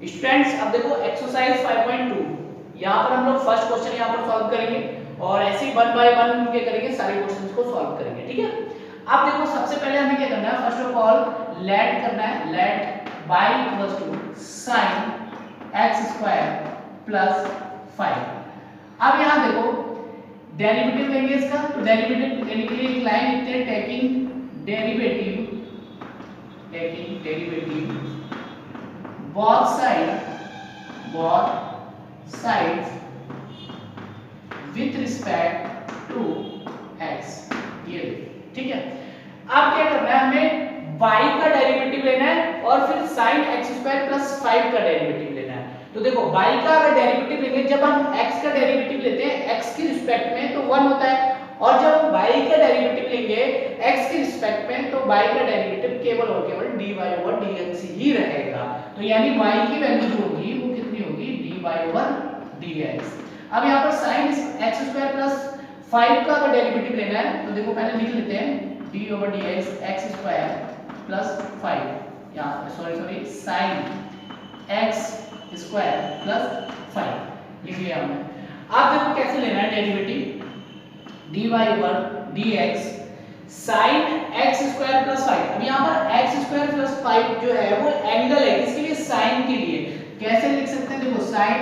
Students अब देखो exercise 5.2 यहाँ पर हम लोग फर्स्ट क्वेश्चन यहाँ पर सॉल्व करेंगे और ऐसे ही 1 बाय 1 के करेंगे, सारे क्वेश्चंस को सॉल्व करेंगे। ठीक है, अब देखो सबसे पहले हमें क्या करना है, फर्स्ट ऑफ ऑल लेट करना है, let y equals to sin x square plus 5। अब यहाँ देखो डेरिवेटिव लेंगे इसका, तो डेरिवेटिव लेने के लिए एक लाइन लिखते हैं, taking derivative both sides with respect to x। ये ठीक है, अब क्या करना है, हमें y का डेरिवेटिव लेना है और फिर sin x स्क्वायर प्लस 5 का डेरिवेटिव लेना है। तो देखो y का अगर डेरिवेटिव लेंगे, जब हम x का डेरिवेटिव लेते हैं x के रिस्पेक्ट में तो 1 होता है, और जब हम y का डेरिवेटिव लेंगे x के रिस्पेक्ट में तो y का डेरिवेटिव केवल और केवल dy ओवर dx ही रहेगा। तो यानी y की वैल्यू जो होगी वो कितनी होगी, dy ओवर dx। अब यहाँ पर sin x स्क्वायर प्लस 5 का अगर डेरिवेटिव लेना है तो देखो पहले लिख लेते हैं d over dx x square plus 5, यहाँ sorry sin x square plus 5 लिख लिया हमने। अब देखो कैसे लेना है derivative, dy over dx sin x square plus 5। अब यहाँ पर x स्क्वायर प्लस 5 जो है वो एंगल है, किसके लिए, sin के लिए। कैसे लिख सकते हैं, देखो sin,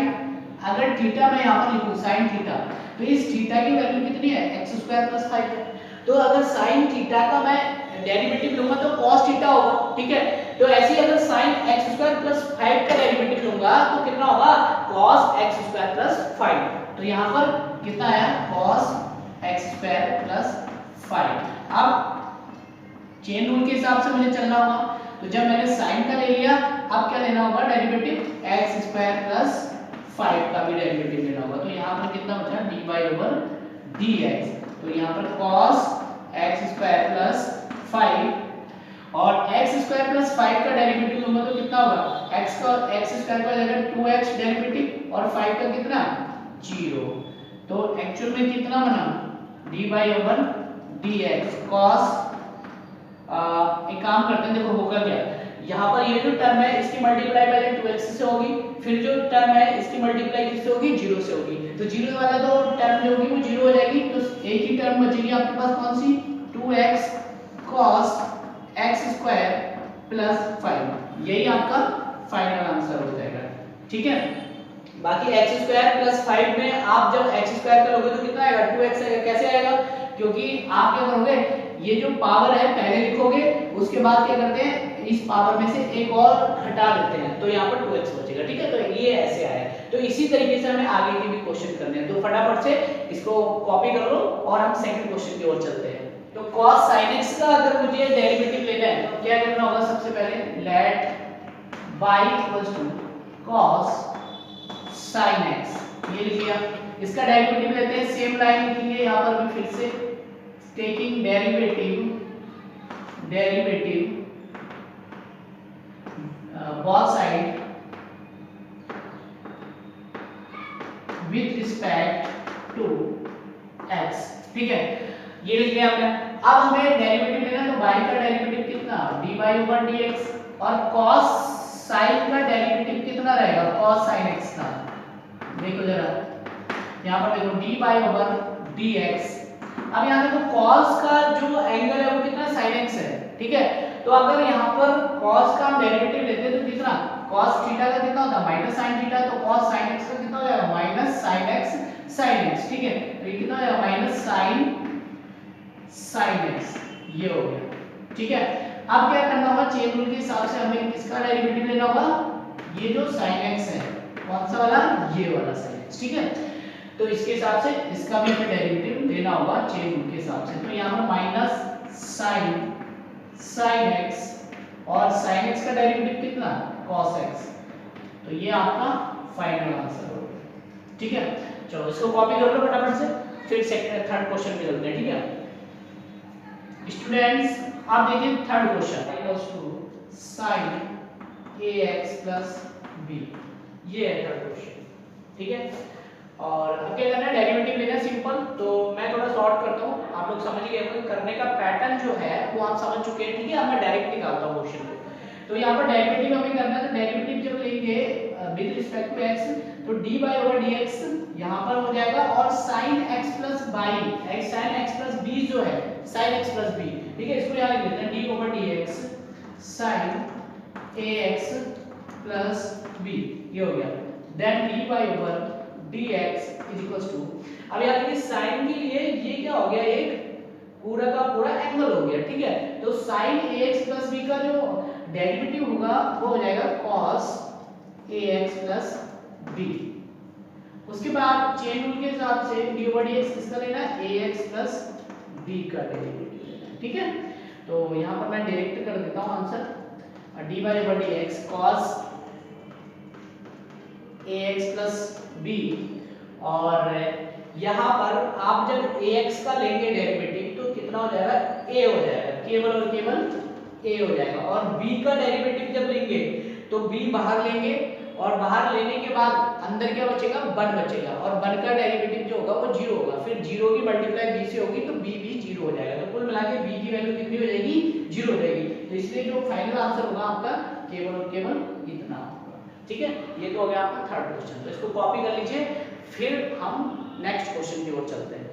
अगर थीटा मैं यहाँ पर लिखूं sin थीटा, तो इस थीटा की वैल्यू कितनी है, x स्क्वायर प्लस 5 है। तो अगर sin थीटा का मैं डेरिवेटिव लूंगा तो cos थीटा होगा। ठीक है, तो ऐसे ही अगर sin x स्क्वायर प्लस 5 का डेरिवेटिव लूंगा तो कितना होगा, cos x स्क्वायर प्लस 5। तो यहाँ पर कितना आया, cos x स्क्वायर प्लस 5। अब चेन रूल के हिसाब से मुझे चलना होगा, तो जब मैंने sin का ले लिया, अब क्या लेना होगा डेरिवेटिव, x स्क्वायर प्लस 5 का भी डेरिवेटिव लेना होगा। तो यहाँ पर कितना बचा, dy ओवर dx। तो यहाँ पर cos x स्क्वायर प्लस 5 और x स्क्वायर प्लस 5 का डेरिवेटिव लूंगा तो कितना होगा, x का x स्क्वायर का जगह 2x डेरिवेटिव और 5 का कितना 0। तो एक्चुअल में कितना बना, dy ओवर dx cos, एक काम करते हैं, देखो होगा क्या, यहाँ पर ये जो टर्म है इसकी मल्टीप्लाई पहले 2x से होगी, फिर जो टर्म है इसकी मल्टीप्लाई किससे होगी, 0 से होगी। तो 0 वाला तो टर्म जो होगी वो 0 हो जाएगी, तो एक ही टर्म बचेगी आपके पास, कौन सी, 2x cos x square plus 5। यही आपका फाइनल आंसर हो जाएगा। ठीक है, बाकी x स्क्वायर प्लस 5 में आप जब x स्क्वायर करोगे तो कितना आएगा, 2x आएगा। कैसे आएगा, क्योंकि आप क्या करोगे, ये जो पावर है पहले लिखोगे, उसके बाद क्या करते हैं, इस पावर में से एक और घटा देते हैं, तो यहाँ पर 2x बचेगा। ठीक है, तो ये ऐसे आया। तो इसी तरीके से हमें आगे के भी क्वेश्चन करने हैं, तो फटाफट से इसको कॉपी कर लो और हम सेकंड क्वेश्चन की ओर चलते हैं। तो cos sin x का अगर मुझे डेरिवेटिव लेना है तो क्या करना होगा, सबसे पहले let y equals to cos sin x, ये लिख लिया। इसका डेरिवेटिव लेते हैं, सेम लाइन लिखेंगे यहाँ पर भी फिर से, taking derivative both side with respect to x। ठीक है, ये लिख लिया हमने। अब हमें डेरिवेटिव लेना है, तो y का डेरिवेटिव कितना, dy ओवर dx, और cos sin का डेरिवेटिव कितना रहेगा, cos sin x का। देखो जरा यहाँ पर देखो dy ओवर dx। अब यहाँ देखो cos का जो एंगल है वो कितना, sin x है। ठीक है, तो अगर यहाँ पर cos का हम डेरिवेटिव लेते हैं तो कितना, cos थीटा का कितना होता है, माइनस sin थीटा, तो cos sin x का कितना हो जाएगा, minus sin x sin x। ठीक है, तो ये कितना हो जाएगा, माइनस sin x, ये हो गया। ठीक है, अब क्या करना होगा, चेन रूल के हिसाब से हमें किसका डेरिवेटिव लेना होगा, ये जो sin x है, कौन सा वाला, ये वाला sin x। ठीक है, तो इसके हिसाब से इसका भी हमें डेरिवेटिव लेना होगा चेन रूल के हिसाब से। तो यहाँ पर माइनस sin x और sin x का डेरिवेटिव कितना, cos x। तो ये आपका फाइनल आंसर होगा। ठीक है, चलो इसको कॉपी कर लो फटाफट से, फिर सेकंड थर्ड क्वेश्चन पे चलते हैं। ठीक है स्टूडेंट्स, आप देखिए third question, equals to sin ax plus b, ये है थर्ड क्वेश्चन। ठीक है, और अब क्या करना है, डेरिवेटिव लेना है सिंपल। तो मैं थोड़ा शॉर्ट करता हूँ, आप लोग समझ गए होंगे, करने का पैटर्न जो है वो आप समझ चुके हैं। ठीक है, अब मैं डायरेक्ट निकालता हूँ क्वेश्चन को। तो यहाँ पर डेरिवेटिव हमें करना है, तो डेरिवेटिव जब लेंगे विद रिस्पेक्ट टू x तो dy ओवर dx यहाँ पर हो जाएगा, और sin x plus by x sin x plus b जो है sin x प्लस b, ठीक है, इसको यहाँ लिख लेते हैं d over dx sin ax plus b, ये हो गया। Then dy over dx is equals to, अब याद रखिए sin के लिए ये क्या हो गया, एक पूरा का पूरा एंगल हो गया, ठीक है, तो sin ax प्लस b का जो डेरिवेटिव होगा वो हो जाएगा cos ax प्लस b। उसके बाद चेन रूल के हिसाब से d ओवर dx किसका लेना है, ax प्लस b का डेरिवेटिव लेना है, ठीक है। तो यहाँ पर मैं डायरेक्ट कर देता हूँ answer, dy over dx cos ax plus b, और यहाँ पर आप जब ax का लेंगे डेरिवेटिव तो कितना हो जाएगा, a हो जाएगा, केवल और केवल a हो जाएगा, और b का डेरिवेटिव जब लेंगे तो b बाहर लेंगे, और बाहर लेने के बाद अंदर क्या बचेगा, 1 बचेगा, और 1 का डेरिवेटिव जो होगा वो 0 होगा, फिर 0 की मल्टीप्लाई b से होगी तो b भी 0 हो जाएगा, तो कुल मिला के b की वैल्यू कितनी हो जाएगी, 0 हो जाएगी। तो इसलिए जो फाइनल आंसर होगा आपका केवल और केवल इतना होगा, ठीक है। ये तो हो गया आपका थर्ड क्वेश्चन, तो इसको कॉपी कर लीजिए, फिर हम नेक्स्ट क्वेश्चन की ओर चलते हैं।